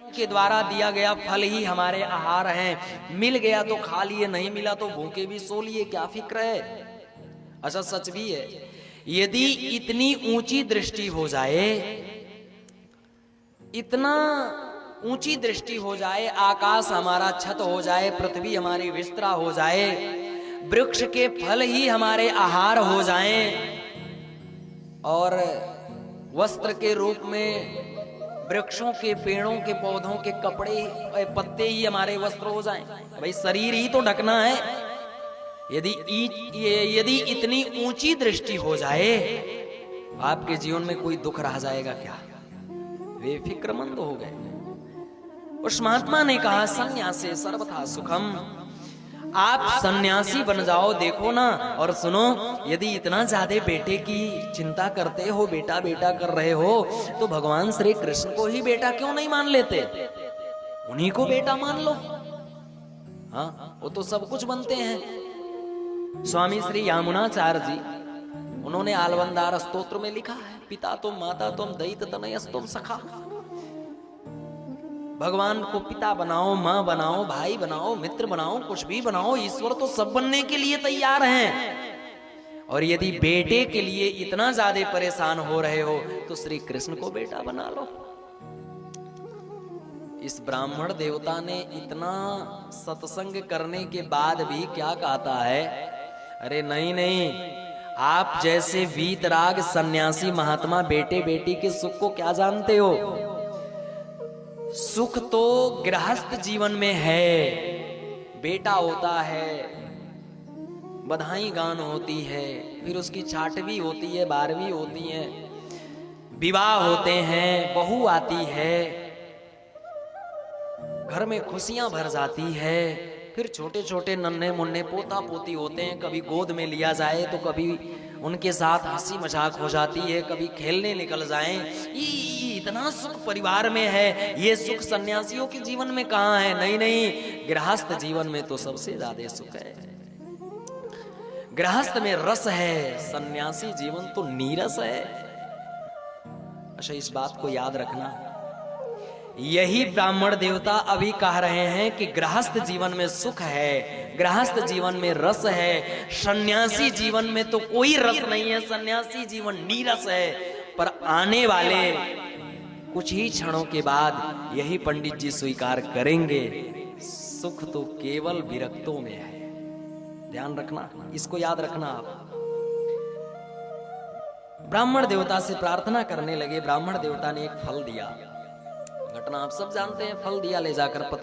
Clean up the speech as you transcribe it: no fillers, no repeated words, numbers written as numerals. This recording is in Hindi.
के द्वारा दिया गया फल ही हमारे आहार हैं। मिल गया तो खा लिए, नहीं मिला तो भूखे भी सो लिए, क्या फिक्र है। अच्छा सच भी है, यदि इतनी ऊंची दृष्टि हो जाए, इतना ऊंची दृष्टि हो जाए, आकाश हमारा छत हो जाए, पृथ्वी हमारी विस्तरा हो जाए, वृक्ष के फल ही हमारे आहार हो जाएं, और वस्त्र के रूप में वृक्षों के, पेड़ों के, पौधों के कपड़े, पत्ते ही हमारे वस्त्र हो जाएं। भाई शरीर ही तो ढकना है। यदि इतनी ऊंची दृष्टि हो जाए, आपके जीवन में कोई दुख रह जाएगा क्या? वे फिक्रमंद हो गए। उस महात्मा ने कहा, संन्यासे सर्वथा सुखम। आप सन्यासी बन जाओ, देखो ना। और सुनो, यदि इतना ज्यादा बेटे की चिंता करते हो, बेटा बेटा कर रहे हो, तो भगवान श्री कृष्ण को ही बेटा क्यों नहीं मान लेते? उन्हीं को बेटा मान लो। हाँ, वो तो सब कुछ बनते हैं। स्वामी श्री यामुनाचार्य जी, उन्होंने आलवंदार स्तोत्र में लिखा है, पिता तुम, माता तुम, दैत तनयस्तुम सखा। भगवान को पिता बनाओ, माँ बनाओ, भाई बनाओ, मित्र बनाओ, कुछ भी बनाओ, ईश्वर तो सब बनने के लिए तैयार हैं। और यदि बेटे के लिए इतना ज्यादा परेशान हो रहे हो, तो श्री कृष्ण को बेटा बना लो। इस ब्राह्मण देवता ने इतना सत्संग करने के बाद भी क्या कहता है, अरे नहीं नहीं, आप जैसे वीतराग सन्यासी महात्मा बेटे बेटी के सुख को क्या जानते हो? सुख तो गृहस्थ जीवन में है। बेटा होता है, बधाई गान होती है, फिर उसकी छाटवी होती है, बारहवीं होती है, विवाह होते हैं, बहू आती है, घर में खुशियां भर जाती है, फिर छोटे छोटे नन्हे मुन्ने पोता पोती होते हैं, कभी गोद में लिया जाए तो कभी उनके साथ हंसी मजाक हो जाती है, कभी खेलने निकल जाएं। इतना सुख परिवार में है, ये सुख सन्यासियों के जीवन में कहाँ है? नहीं नहीं, गृहस्थ जीवन में तो सबसे ज्यादा सुख है। गृहस्थ में रस है, सन्यासी जीवन तो नीरस है। अच्छा, इस बात को याद रखना। यही ब्राह्मण देवता अभी कह रहे हैं कि गृहस्थ जीवन में सुख है, गृहस्थ जीवन में रस है, सन्यासी जीवन में तो कोई रस नहीं है, सन्यासी जीवन नीरस है। पर आने वाले कुछ ही क्षणों के बाद यही पंडित जी स्वीकार करेंगे, सुख तो केवल विरक्तों में है। ध्यान रखना, इसको याद रखना आप। ब्राह्मण देवता से प्रार्थना करने लगे। ब्राह्मण देवता ने एक फल दिया। घटना आप सब जानते हैं। फल दिया ले जाकर पत्नी